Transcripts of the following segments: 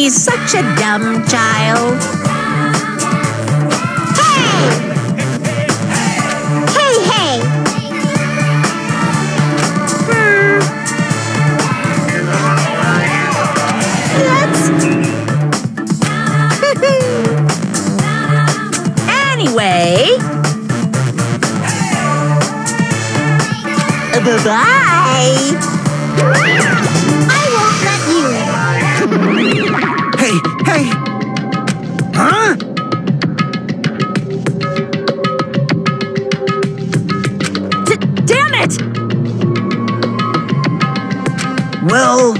He's such a dumb child. Hey! Hey! Anyway. Bye-bye. I won't let you. Hey! Huh? Damn it! Well...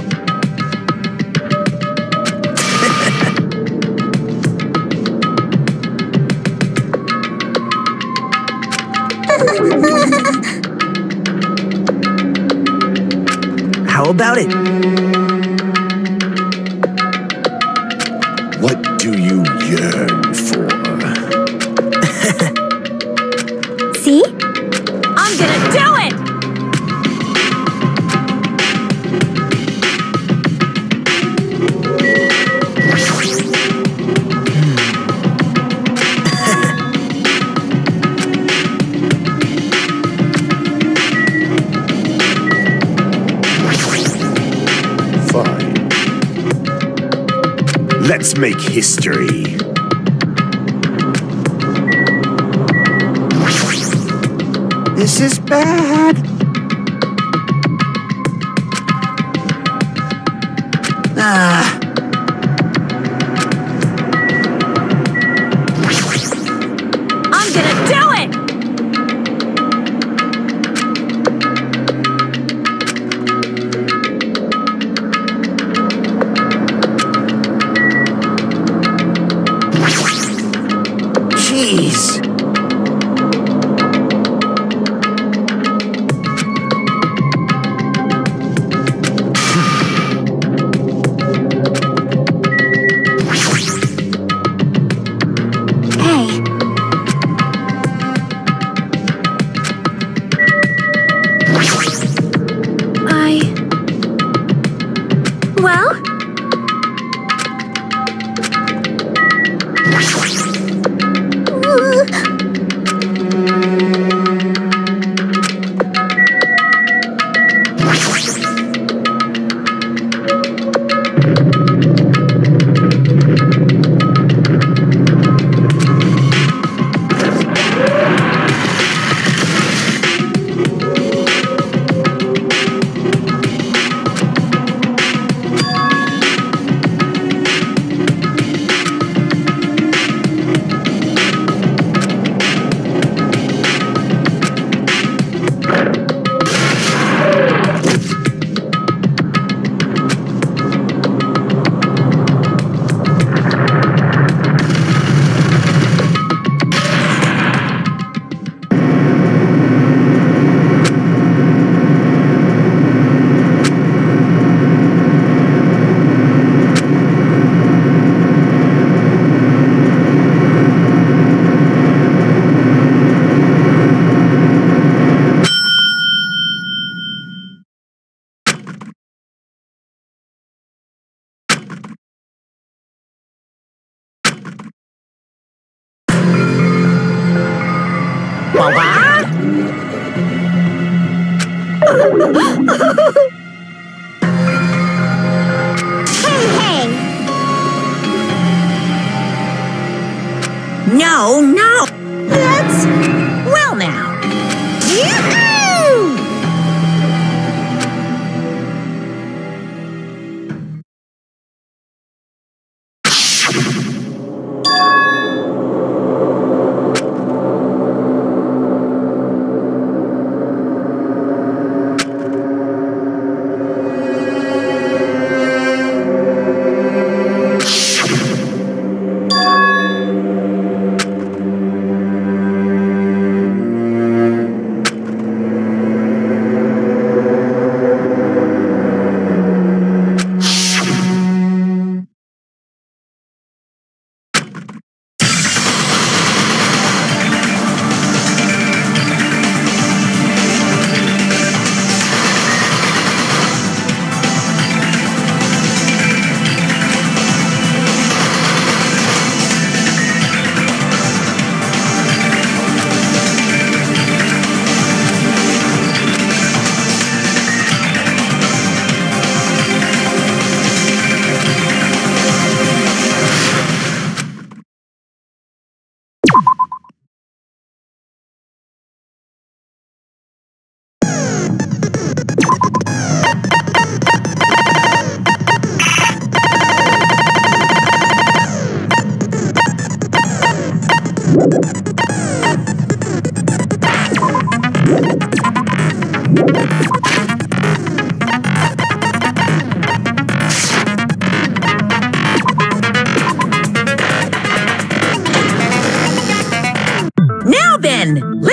How about it? What do you yearn for? See? I'm gonna do it! Fine. Let's make history. This is bad. I'm gonna do it! Jeez. Well?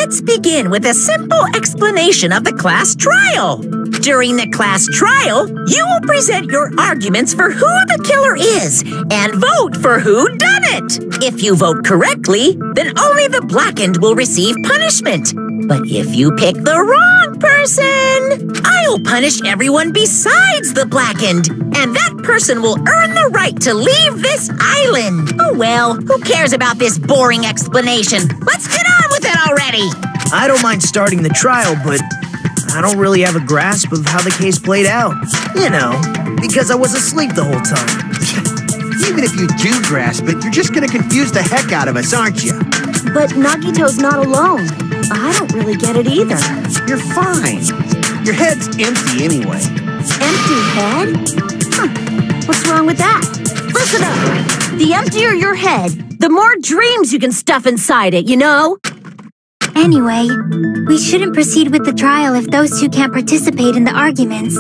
Let's begin with a simple explanation of the class trial. During the class trial, you will present your arguments for who the killer is and vote for who done it. If you vote correctly, then only the blackened will receive punishment. But if you pick the wrong person, I'll punish everyone besides the blackened, and that person will earn the right to leave this island. Oh well, who cares about this boring explanation? Let's get on with it already! I don't mind starting the trial, but I don't really have a grasp of how the case played out. You know, because I was asleep the whole time. Even if you do grasp it, you're just gonna confuse the heck out of us, aren't you? But Nagito's not alone. I don't really get it either. You're fine. Your head's empty anyway. Empty head? Huh. What's wrong with that? Listen up! The emptier your head, the more dreams you can stuff inside it, you know? Anyway, we shouldn't proceed with the trial if those two can't participate in the arguments.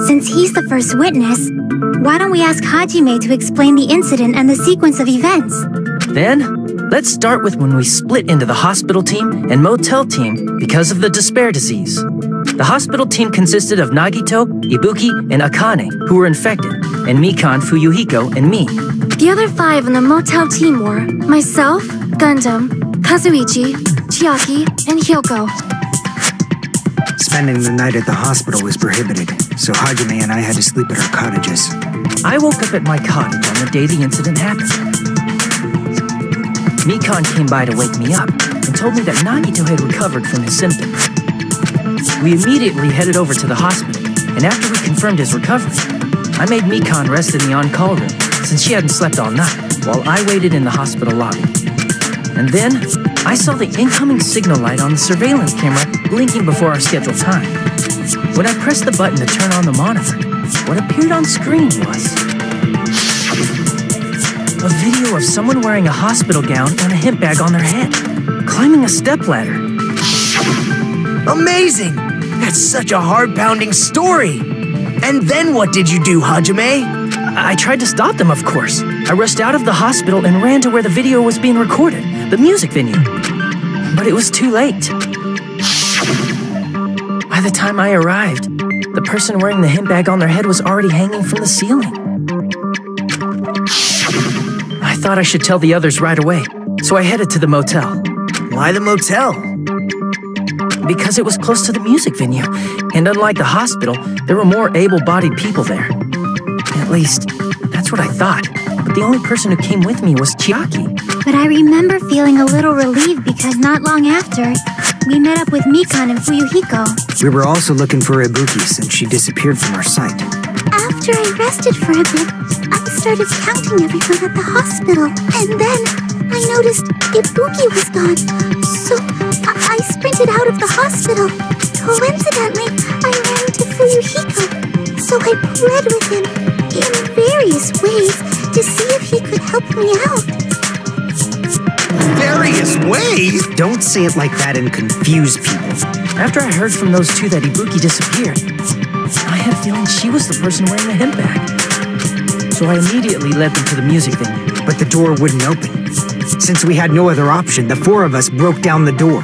Since he's the first witness, why don't we ask Hajime to explain the incident and the sequence of events? Then, let's start with when we split into the hospital team and motel team because of the despair disease. The hospital team consisted of Nagito, Ibuki, and Akane, who were infected, and Mikan, Fuyuhiko, and me. The other 5 on the motel team were myself, Gundam, Kazuichi, Chiaki, and Hyoko. Spending the night at the hospital was prohibited, so Hajime and I had to sleep at our cottages. I woke up at my cottage on the day the incident happened. Mikan came by to wake me up and told me that Nagito had recovered from his symptoms. We immediately headed over to the hospital, and after we confirmed his recovery, I made Mikan rest in the on-call room since she hadn't slept all night while I waited in the hospital lobby. And then, I saw the incoming signal light on the surveillance camera blinking before our scheduled time. When I pressed the button to turn on the monitor, what appeared on screen was a video of someone wearing a hospital gown and a hemp bag on their head, climbing a stepladder. Amazing! That's such a heart-pounding story! And then what did you do, Hajime? I tried to stop them, of course. I rushed out of the hospital and ran to where the video was being recorded, the music venue. But it was too late. By the time I arrived, the person wearing the hemp bag on their head was already hanging from the ceiling. I thought I should tell the others right away, so I headed to the motel. Why the motel? Because it was close to the music venue, and unlike the hospital, there were more able-bodied people there. At least, that's what I thought. But the only person who came with me was Chiaki. But I remember feeling a little relieved because not long after, we met up with Mikan and Fuyuhiko. We were also looking for Ibuki since she disappeared from our sight. After I rested for a bit, I started counting everyone at the hospital. And then I noticed Ibuki was gone. So I sprinted out of the hospital. Coincidentally, I ran into Fuyuhiko. So I pled with him in various ways to see if he could help me out. Various ways? Don't say it like that and confuse people. After I heard from those two that Ibuki disappeared, I had a feeling she was the person wearing the hemp bag. So I immediately led them to the music venue. But the door wouldn't open. Since we had no other option, the 4 of us broke down the door.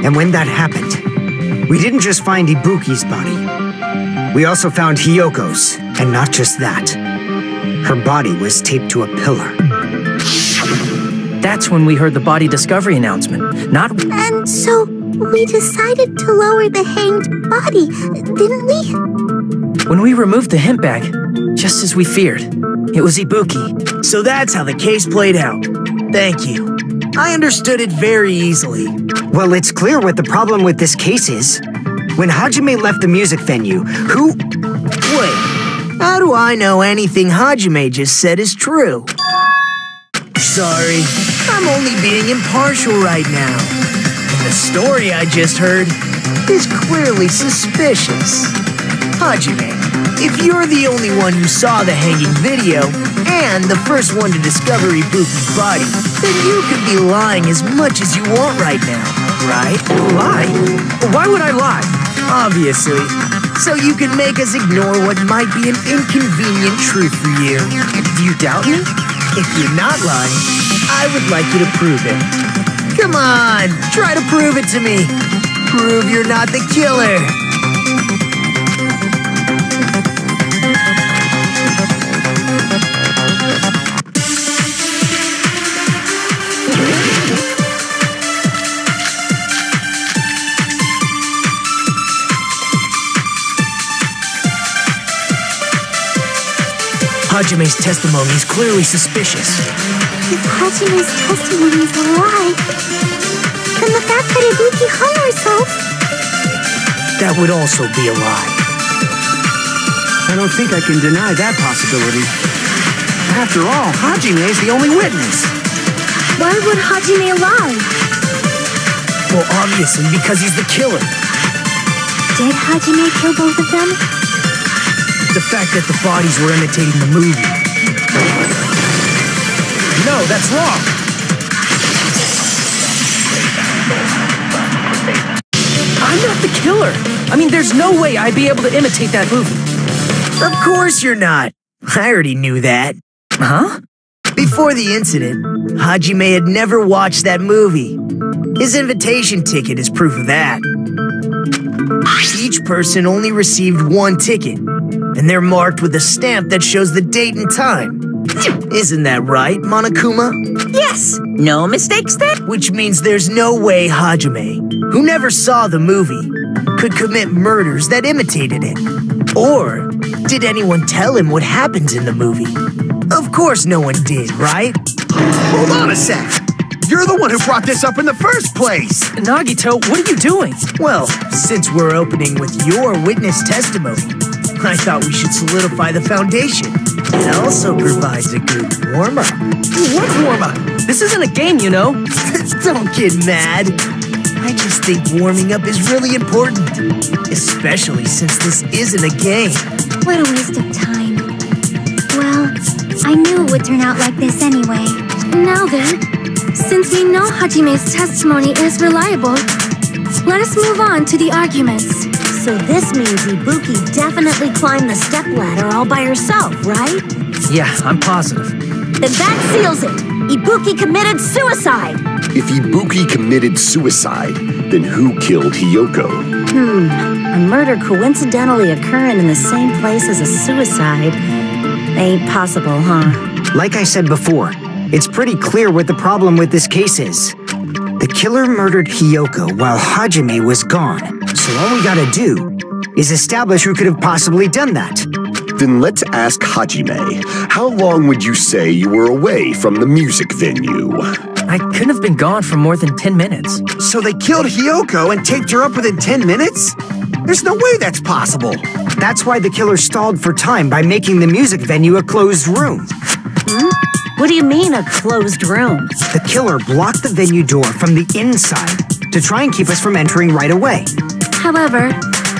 And when that happened, we didn't just find Ibuki's body. We also found Hyoko's, and not just that. Her body was taped to a pillar. That's when we heard the body discovery announcement, not... And so we decided to lower the hanged body, didn't we? When we removed the hemp bag, just as we feared, it was Ibuki. So that's how the case played out. Thank you. I understood it very easily. Well, it's clear what the problem with this case is. When Hajime left the music venue, who... Wait, how do I know anything Hajime just said is true? Sorry, I'm only being impartial right now. And the story I just heard is clearly suspicious. Hajime, if you're the only one who saw the hanging video, and the first one to discover Ibuki's body, then you could be lying as much as you want right now, right? Lie? Why would I lie? Obviously. So you can make us ignore what might be an inconvenient truth for you. Do you doubt me? If you're not lying, I would like you to prove it. Come on, try to prove it to me. Prove you're not the killer. Hajime's testimony is clearly suspicious. If Hajime's testimony is a lie, then the fact that Ibuki hung herself... That would also be a lie. I don't think I can deny that possibility. After all, Hajime is the only witness. Why would Hajime lie? Well, obviously, because he's the killer. Did Hajime kill both of them? The fact that the bodies were imitating the movie. No, that's wrong. I'm not the killer. I mean, there's no way I'd be able to imitate that movie. Of course you're not. I already knew that. Huh? Before the incident, Hajime had never watched that movie. His invitation ticket is proof of that. Each person only received one ticket, and they're marked with a stamp that shows the date and time. Isn't that right, Monokuma? Yes, no mistakes there. Which means there's no way Hajime, who never saw the movie, could commit murders that imitated it. Or did anyone tell him what happens in the movie? Of course no one did, right? Hold on a sec. You're the one who brought this up in the first place. Nagito, what are you doing? Well, since we're opening with your witness testimony, I thought we should solidify the foundation. It also provides a good warm-up. What warm-up? This isn't a game, you know. Don't get mad. I just think warming up is really important, especially since this isn't a game. What a waste of time. Well, I knew it would turn out like this anyway. Now then, since we know Hajime's testimony is reliable, let us move on to the arguments. So this means Ibuki definitely climbed the stepladder all by herself, right? Yeah, I'm positive. Then that seals it. Ibuki committed suicide. If Ibuki committed suicide, then who killed Hiyoko? A murder coincidentally occurring in the same place as a suicide. Ain't possible, huh? Like I said before, it's pretty clear what the problem with this case is. The killer murdered Hiyoko while Hajime was gone. So all we gotta do is establish who could have possibly done that. Then let's ask Hajime. How long would you say you were away from the music venue? I couldn't have been gone for more than 10 minutes. So they killed Hiyoko and taped her up within 10 minutes? There's no way that's possible. That's why the killer stalled for time by making the music venue a closed room. What do you mean, a closed room? The killer blocked the venue door from the inside to try and keep us from entering right away. However,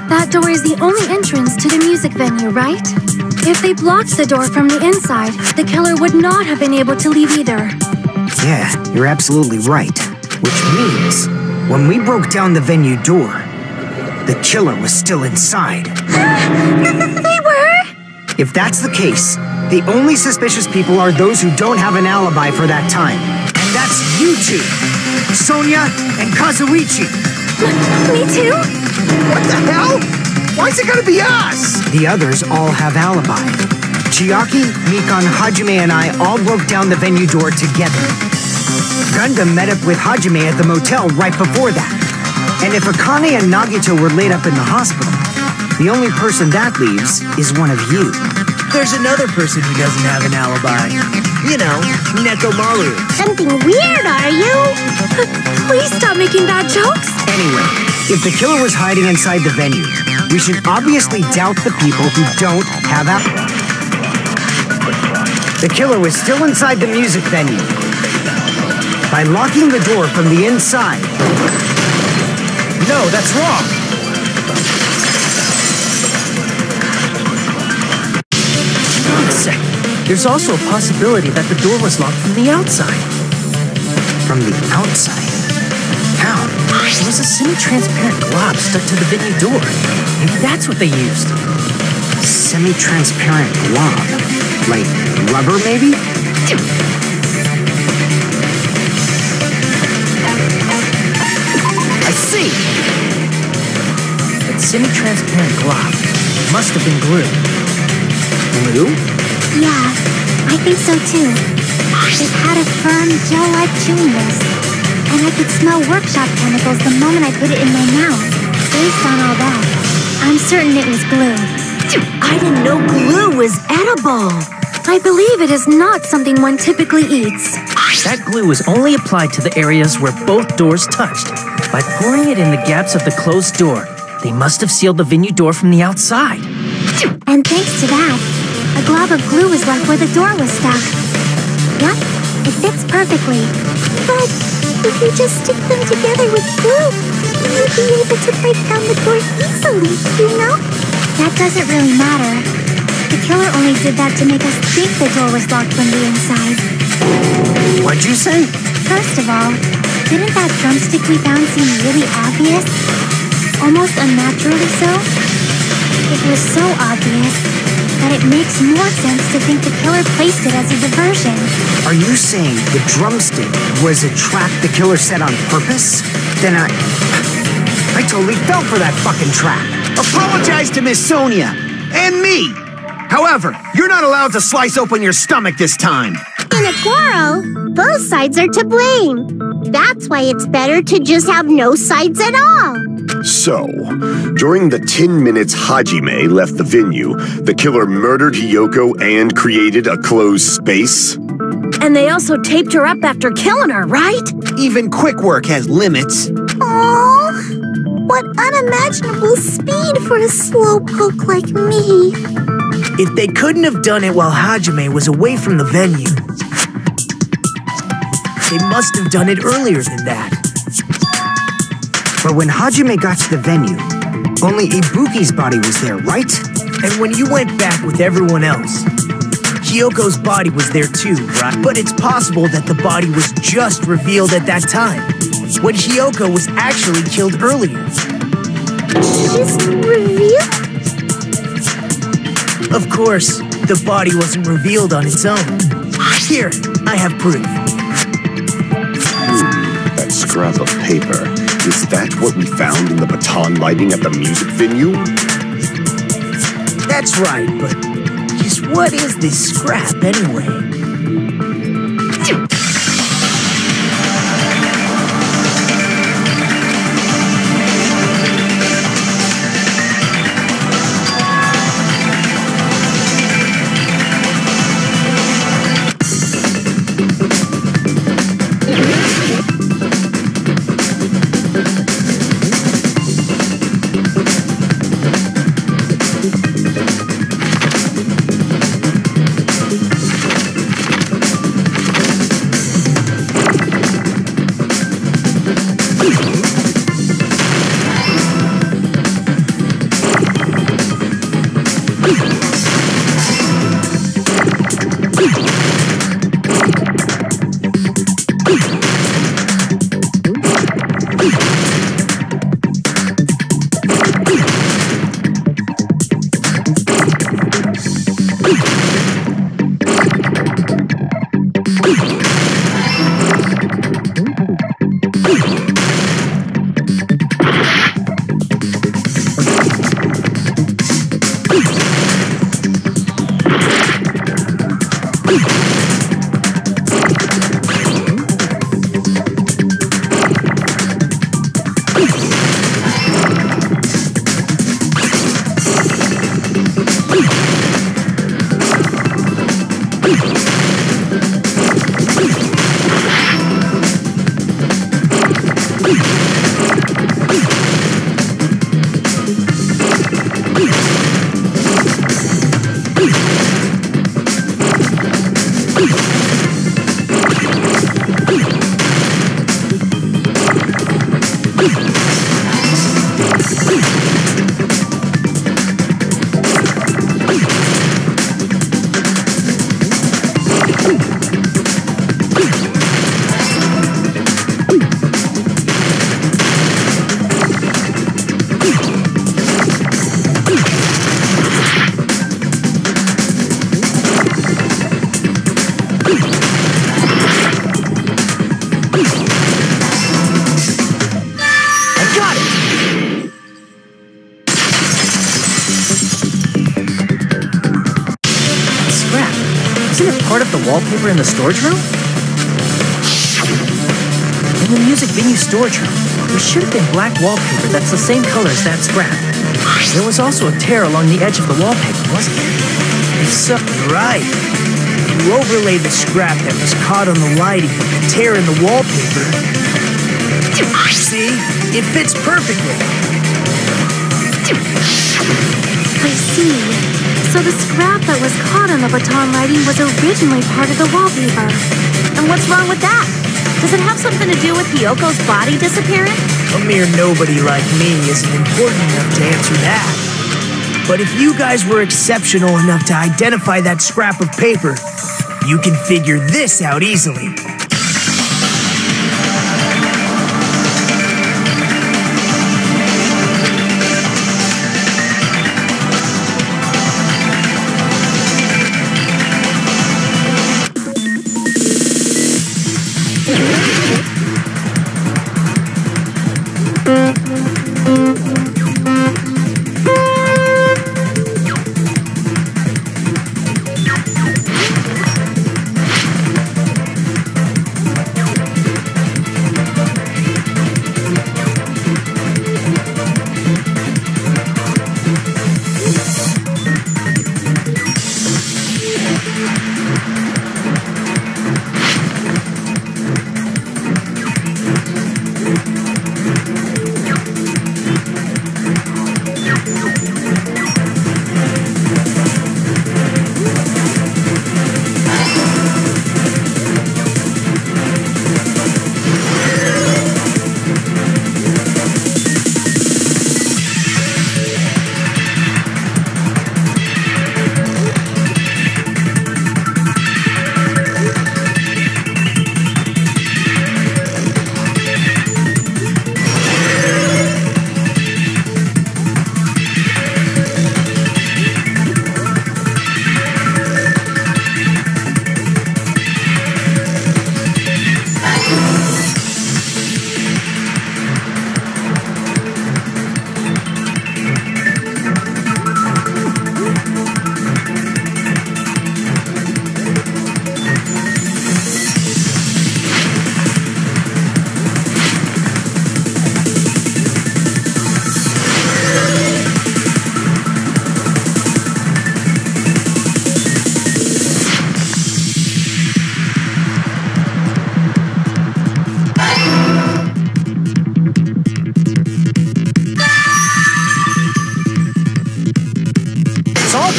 that door is the only entrance to the music venue, right? If they blocked the door from the inside, the killer would not have been able to leave either. Yeah, you're absolutely right. Which means, when we broke down the venue door, the killer was still inside. They were? If that's the case, the only suspicious people are those who don't have an alibi for that time. And that's you two, Sonia and Kazuichi. Me too? What the hell? Why's it gotta be us? The others all have alibi. Chiaki, Mikan, Hajime, and I all broke down the venue door together. Gundam met up with Hajime at the motel right before that. And if Akane and Nagito were laid up in the hospital, the only person that leaves is one of you. There's another person who doesn't have an alibi. You know, Nekomaru. Something weird, are you? Please stop making bad jokes. Anyway, if the killer was hiding inside the venue, we should obviously doubt the people who don't have alibi. The killer was still inside the music venue. By locking the door from the inside. No, that's wrong. Wait a second. There's also a possibility that the door was locked from the outside. From the outside? How? There was a semi-transparent glob stuck to the venue door. Maybe that's what they used. Semi-transparent glob? Like rubber, maybe? semi-transparent glob. Must have been glue. Glue? Yeah, I think so too. It had a firm, gel-like chewiness, and I could smell workshop chemicals the moment I put it in my mouth. Based on all that, I'm certain it was glue. I didn't know glue was edible. I believe it is not something one typically eats. That glue was only applied to the areas where both doors touched. By pouring it in the gaps of the closed door, they must have sealed the venue door from the outside. And thanks to that, a glob of glue was left where the door was stuck. Yep, it fits perfectly. But if you just stick them together with glue, you'd be able to break down the door easily, you know? That doesn't really matter. The killer only did that to make us think the door was locked from the inside. What'd you say? First of all, didn't that drumstick we found seem really obvious? Almost unnaturally so? It was so obvious that it makes more sense to think the killer placed it as a diversion. Are you saying the drumstick was a trap the killer set on purpose? Then I totally fell for that fucking trap. Apologize to Miss Sonia and me. However, you're not allowed to slice open your stomach this time. In a quarrel, both sides are to blame. That's why it's better to just have no sides at all. So, during the 10 minutes Hajime left the venue, the killer murdered Hiyoko and created a closed space? And they also taped her up after killing her, right? Even quick work has limits. Oh, what unimaginable speed for a slowpoke like me. If they couldn't have done it while Hajime was away from the venue, they must have done it earlier than that. But when Hajime got to the venue, only Ibuki's body was there, right? And when you went back with everyone else, Hiyoko's body was there too, right? But it's possible that the body was just revealed at that time, when Hiyoko was actually killed earlier. Just revealed? Of course, the body wasn't revealed on its own. Here, I have proof. That scrap of paper. Is that what we found in the baton lighting at the music venue? That's right, but just what is this scrap anyway? part of the wallpaper in the storage room? In the music venue storage room, there should have been black wallpaper that's the same color as that scrap. There was also a tear along the edge of the wallpaper, wasn't there? If so, right. You overlay the scrap that was caught on the lighting with the tear in the wallpaper. See? It fits perfectly. I see. So the scrap that was caught on the baton lighting was originally part of the wallpaper. And what's wrong with that? Does it have something to do with Hyoko's body disappearing? A mere nobody like me isn't important enough to answer that. But if you guys were exceptional enough to identify that scrap of paper, you can figure this out easily.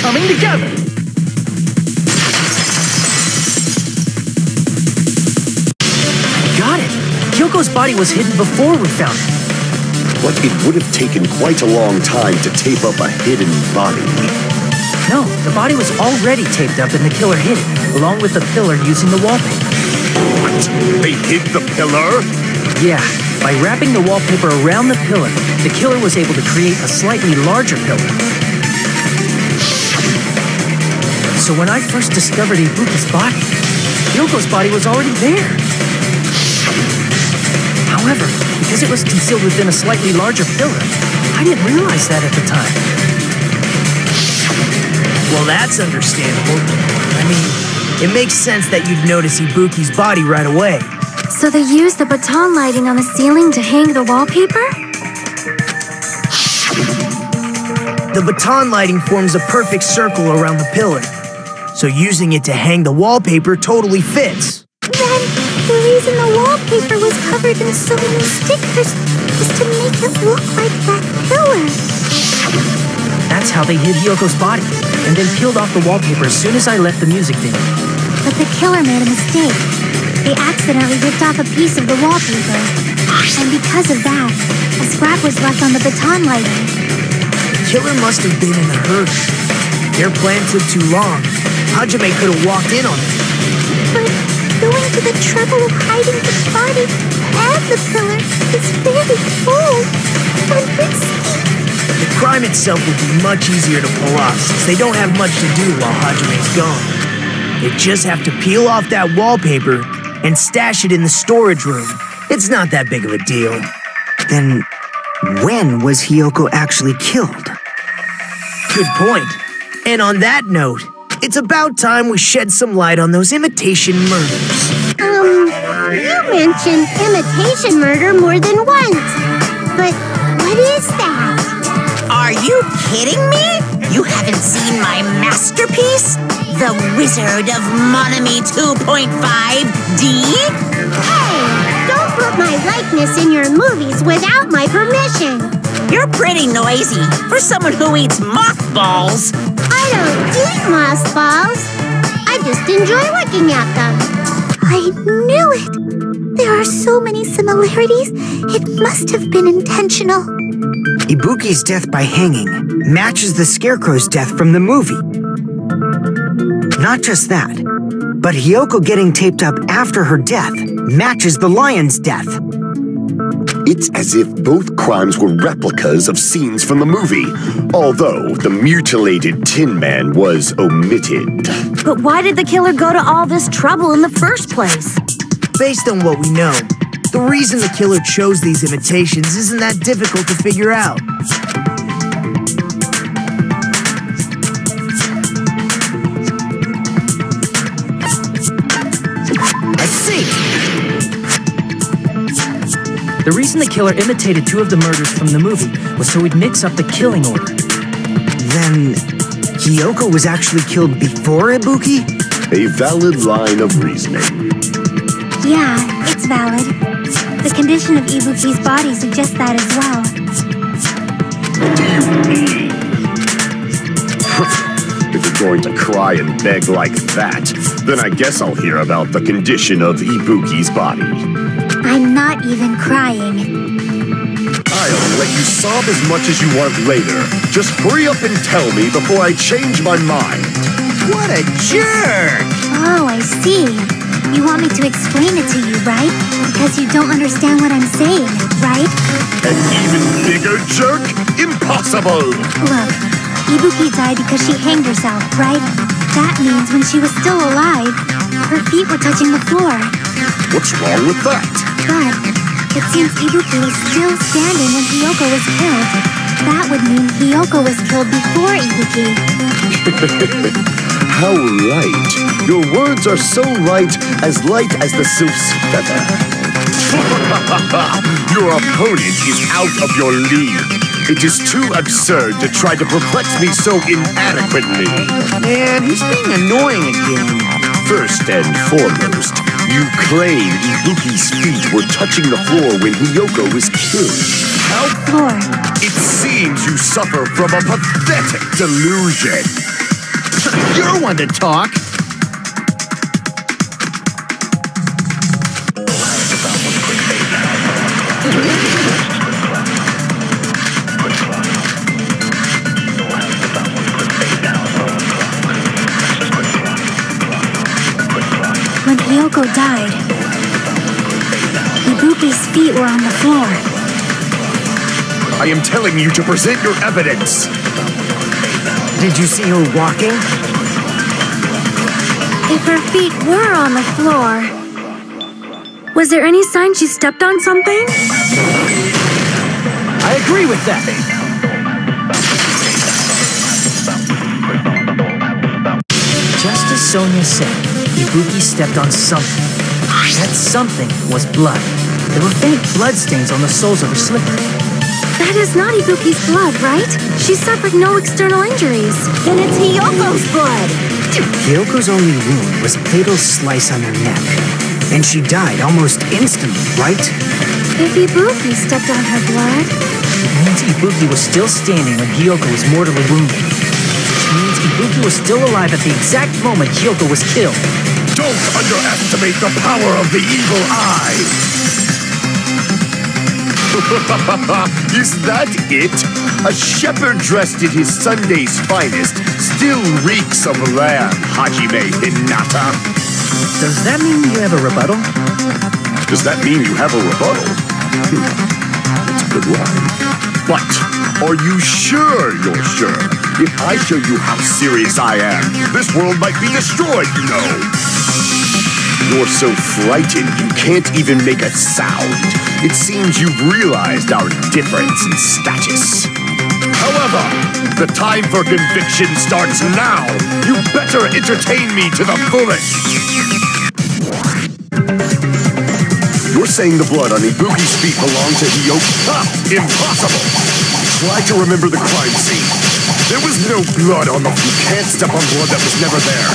Coming together. Got it. Hyoko's body was hidden before we found it. But it would have taken quite a long time to tape up a hidden body. No, the body was already taped up and the killer hid it, along with the pillar using the wallpaper. What? They hid the pillar? Yeah, by wrapping the wallpaper around the pillar, the killer was able to create a slightly larger pillar. So when I first discovered Ibuki's body, Hyoko's body was already there. However, because it was concealed within a slightly larger pillar, I didn't realize that at the time. Well, that's understandable. I mean, it makes sense that you'd notice Ibuki's body right away. So they used the baton lighting on the ceiling to hang the wallpaper? The baton lighting forms a perfect circle around the pillar, so using it to hang the wallpaper totally fits. Then, the reason the wallpaper was covered in so many stickers was to make it look like that pillar. That's how they hid Hyoko's body, and then peeled off the wallpaper as soon as I left the music venue. But the killer made a mistake. They accidentally ripped off a piece of the wallpaper. And because of that, a scrap was left on the baton lighting. The killer must have been in a hurry. Their plan took too long. Hajime could have walked in on it. But going to the trouble of hiding the body and the pillar is very bold and risky. The crime itself would be much easier to pull off since they don't have much to do while Hajime's gone. They just have to peel off that wallpaper and stash it in the storage room. It's not that big of a deal. Then, when was Hyoko actually killed? Good point. And on that note, It's about time we shed some light on those imitation murders. You mentioned imitation murder more than once. But what is that? Are you kidding me? You haven't seen my masterpiece? The Wizard of Monami 2.5D? Hey, don't put my likeness in your movies without my permission. You're pretty noisy for someone who eats mothballs. I don't eat mothballs. I just enjoy looking at them. I knew it. There are so many similarities. It must have been intentional. Ibuki's death by hanging matches the Scarecrow's death from the movie. Not just that, but Hiyoko getting taped up after her death matches the lion's death. It's as if both crimes were replicas of scenes from the movie, although the mutilated Tin Man was omitted. But why did the killer go to all this trouble in the first place? Based on what we know, the reason the killer chose these imitations isn't that difficult to figure out. I see! The reason the killer imitated two of the murders from the movie was so he'd mix up the killing order. Then, Hiyoko was actually killed before Ibuki? A valid line of reasoning. Yeah, it's valid. The condition of Ibuki's body suggests that as well. What do you mean? If you're going to cry and beg like that, then I guess I'll hear about the condition of Ibuki's body. I'm not even crying. I'll let you sob as much as you want later. Just hurry up and tell me before I change my mind. What a jerk! Oh, I see. You want me to explain it to you, right? Because you don't understand what I'm saying, right? An even bigger jerk? Impossible! Look, Ibuki died because she hanged herself, right? That means when she was still alive, her feet were touching the floor. What's wrong with that? But it seems Ibuki was still standing when Hiyoko was killed. That would mean Hiyoko was killed before Ibuki. How right. Your words are so light as the sylph's feather. Your opponent is out of your league. It is too absurd to try to perplex me so inadequately. Man, he's being annoying again. First and foremost, you claim Ibuki's feet were touching the floor when Hiyoko was killed. How? Floor. It seems you suffer from a pathetic delusion. You're one to talk. When Hiyoko died, Ibuki's feet were on the floor. I am telling you to present your evidence. Did you see her walking? If her feet were on the floor, Was there any sign she stepped on something? I agree with that. Just as Sonia said, Ibuki stepped on something. That something was blood. There were faint bloodstains on the soles of her slipper. That is not Ibuki's blood, right? She suffered no external injuries. Then it's Hiyoko's blood. Hiyoko's only wound was a fatal slice on her neck. And she died almost instantly, right? If Ibuki stepped on her blood... It means Ibuki was still standing when Hiyoko was mortally wounded. Which means Ibuki was still alive at the exact moment Hiyoko was killed. Don't underestimate the power of the evil eye! Is that it? A shepherd dressed in his Sunday's finest still reeks of lamb, Hajime Hinata. Does that mean you have a rebuttal? Does that mean you have a rebuttal? That's a good line. But are you sure you're sure? If I show you how serious I am, this world might be destroyed, you know. You're so frightened you can't even make a sound. It seems you've realized our difference in status. However, the time for conviction starts now. You better entertain me to the fullest. You're saying the blood on Ibuki's feet belonged to Hiyoko? Ha! Impossible! Try to remember the crime scene. There was no blood on the... You can't step on blood that was never there.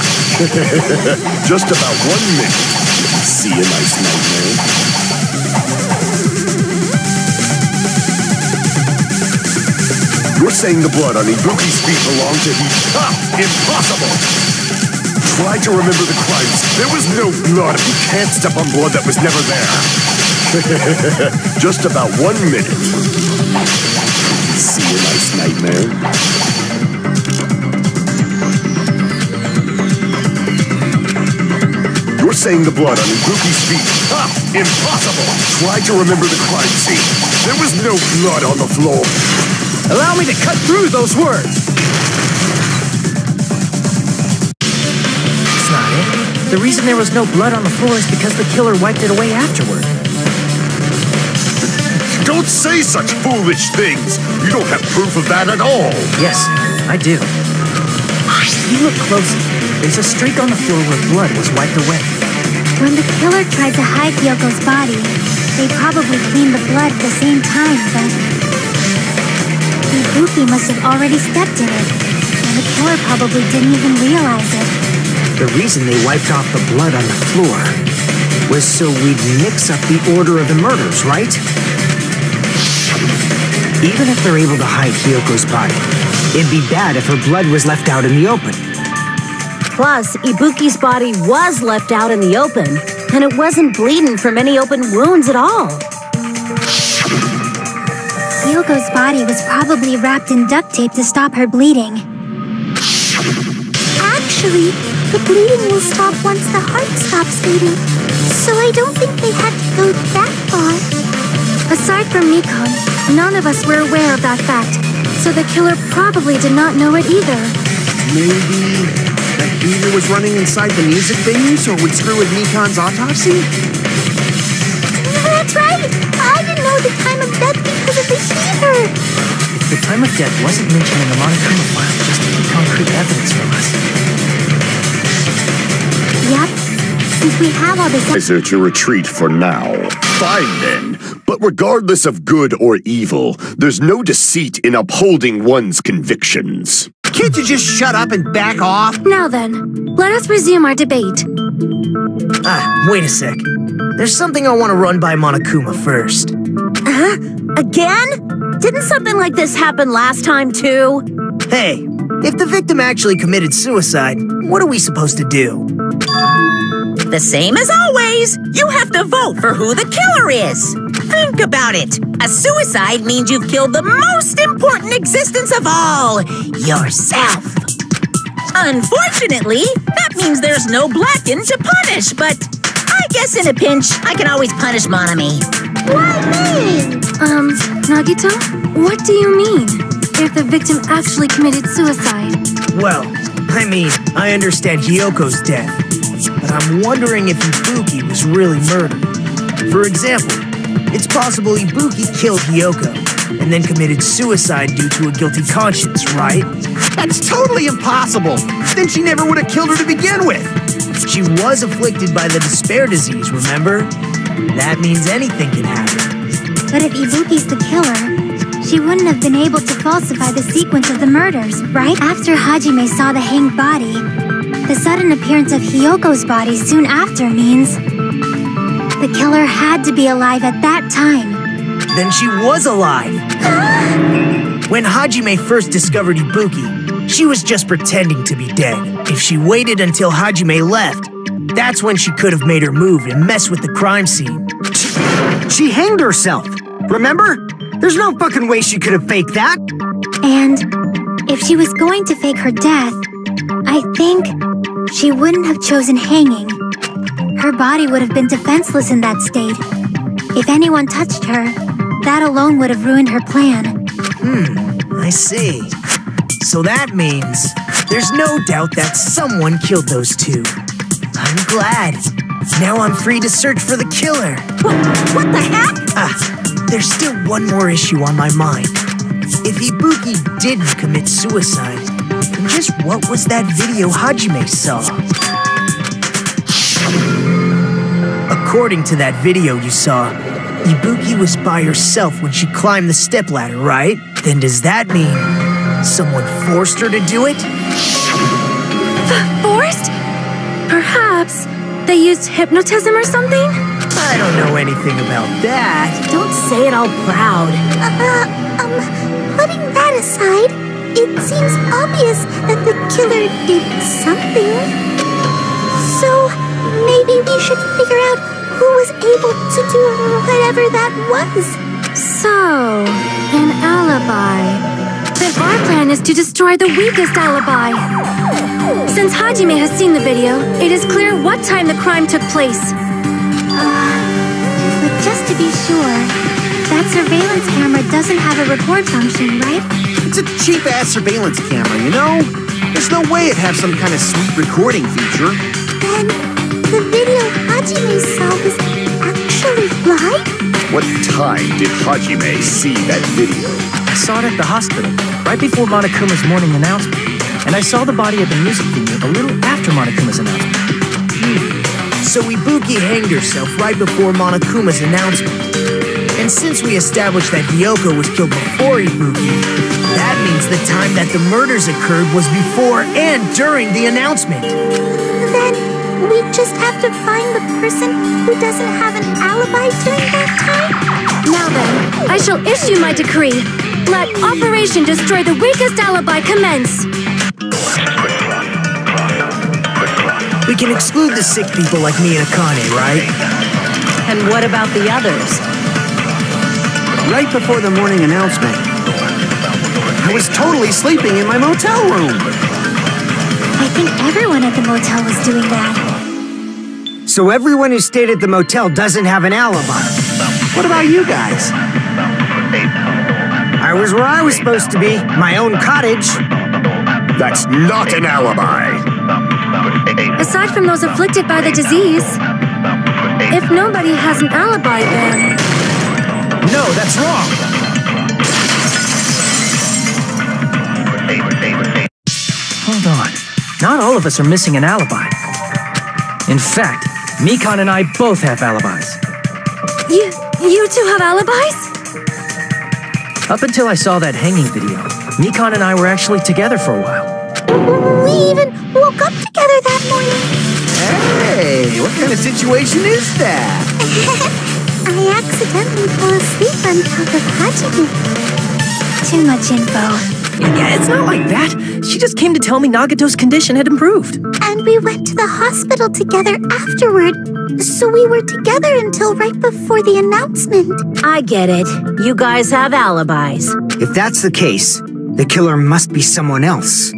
Just about 1 minute. See you, nice nightmare. You're saying the blood on Ibuki's feet belonged to Hiyoko? Ha! Impossible! Try to remember the crimes. There was no blood. You can't step on blood that was never there. Just about 1 minute. See you, nice nightmare. You're saying the blood on Ibuki's feet. Ha! Impossible! Try to remember the crime scene. There was no blood on the floor. Allow me to cut through those words. That's not it. The reason there was no blood on the floor is because the killer wiped it away afterward. Don't say such foolish things! You don't have proof of that at all! Yes, I do. If you look closely, there's a streak on the floor where blood was wiped away. When the killer tried to hide Hyoko's body, they probably cleaned the blood at the same time, but... Ibuki must have already stepped in it, and the killer probably didn't even realize it. The reason they wiped off the blood on the floor was so we'd mix up the order of the murders, right? Even if they're able to hide Hyoko's body, it'd be bad if her blood was left out in the open. Plus, Ibuki's body was left out in the open, and it wasn't bleeding from any open wounds at all. Hyoko's body was probably wrapped in duct tape to stop her bleeding. Actually, the bleeding will stop once the heart stops beating, so I don't think they had to go that far. Aside from Mikon, none of us were aware of that fact, so the killer probably did not know it either. Maybe that heater was running inside the music venue so it would screw with Mikon's autopsy? That's right! I didn't know the time of death because of the heater! The time of death wasn't mentioned in the Monokuma file, just to get concrete evidence from us. Yep. Since we have all this... Wiser to retreat for now. Fine then. But regardless of good or evil, there's no deceit in upholding one's convictions. Can't you just shut up and back off? Now then, let us resume our debate. Wait a sec. There's something I want to run by Monokuma first. Again? Didn't something like this happen last time, too? Hey, if the victim actually committed suicide, what are we supposed to do? The same as always. You have to vote for who the killer is. Think about it. A suicide means you've killed the most important existence of all, yourself. Unfortunately, that means there's no Blacken to punish, but I guess in a pinch, I can always punish Monami. Why me? Nagito? What do you mean? If the victim actually committed suicide? Well, I understand Hyoko's death, but I'm wondering if Ibuki was really murdered. For example, it's possible Ibuki killed Hiyoko and then committed suicide due to a guilty conscience, right? That's totally impossible! Then she never would have killed her to begin with! She was afflicted by the despair disease, remember? That means anything can happen. But if Ibuki's the killer, she wouldn't have been able to falsify the sequence of the murders, right? After Hajime saw the hanged body, the sudden appearance of Hyoko's body soon after means the killer had to be alive at that time. Then she was alive! When Hajime first discovered Ibuki, she was just pretending to be dead. If she waited until Hajime left, that's when she could have made her move and mess with the crime scene. She hanged herself, remember? There's no fucking way she could have faked that. And if she was going to fake her death, I think she wouldn't have chosen hanging. Her body would have been defenseless in that state. If anyone touched her, that alone would have ruined her plan. I see. So that means there's no doubt that someone killed those two. I'm glad. Now I'm free to search for the killer. What the heck? There's still one more issue on my mind. If Ibuki didn't commit suicide, then just what was that video Hajime saw? According to that video you saw, Ibuki was by herself when she climbed the stepladder, right? Then does that mean someone forced her to do it? Forced? Perhaps they used hypnotism or something? I don't know anything about that. Don't say it all proud. Putting that aside, it seems obvious that the killer did something. So, maybe we should figure out who was able to do whatever that was. So, an alibi. Then our plan is to destroy the weakest alibi. Since Hajime has seen the video, it is clear what time the crime took place. But just to be sure, that surveillance camera doesn't have a record function, right? It's a cheap-ass surveillance camera, you know? There's no way it'd have some kind of sweet recording feature. Then, the video Hajime saw was actually live? What time did Hajime see that video? I saw it at the hospital, right before Monokuma's morning announcement. And I saw the body of the music video a little after Monokuma's announcement. So Ibuki hanged herself right before Monokuma's announcement. And since we established that Hyoko was killed before Ibuki, that means the time that the murders occurred was before and during the announcement. Then, we just have to find the person who doesn't have an alibi during that time? Now then, I shall issue my decree. Let Operation Destroy the Weakest Alibi commence. We can exclude the sick people like me and Akane, right? And what about the others? Right before the morning announcement, I was totally sleeping in my motel room. I think everyone at the motel was doing that. So everyone who stayed at the motel doesn't have an alibi. What about you guys? I was where I was supposed to be, my own cottage. That's not an alibi. Aside from those afflicted by the disease, if nobody has an alibi, then... No, that's wrong. Hold on. Not all of us are missing an alibi. In fact, Mikan and I both have alibis. You two have alibis? Up until I saw that hanging video, Mikan and I were actually together for a while. We even woke up together that morning. Hey, what kind of situation is that? I accidentally fell asleep on top of Hajime. Too much info. Yeah, it's not like that. She just came to tell me Nagato's condition had improved. And we went to the hospital together afterward. So we were together until right before the announcement. I get it. You guys have alibis. If that's the case, the killer must be someone else.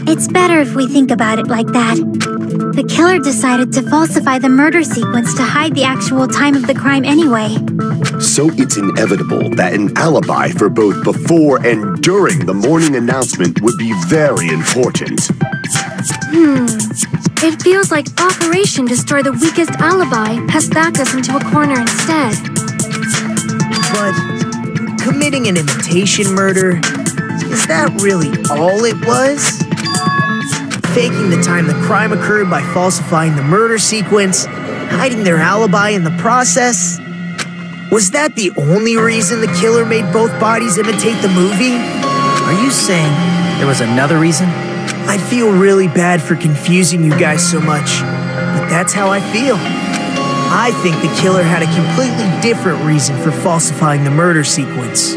It's better if we think about it like that. The killer decided to falsify the murder sequence to hide the actual time of the crime anyway. So it's inevitable that an alibi for both before and during the morning announcement would be very important. It feels like Operation Destroy the Weakest Alibi has backed us into a corner instead. But committing an imitation murder, is that really all it was? Faking the time the crime occurred by falsifying the murder sequence, hiding their alibi in the process? Was that the only reason the killer made both bodies imitate the movie? Are you saying there was another reason? I feel really bad for confusing you guys so much, but that's how I feel. I think the killer had a completely different reason for falsifying the murder sequence.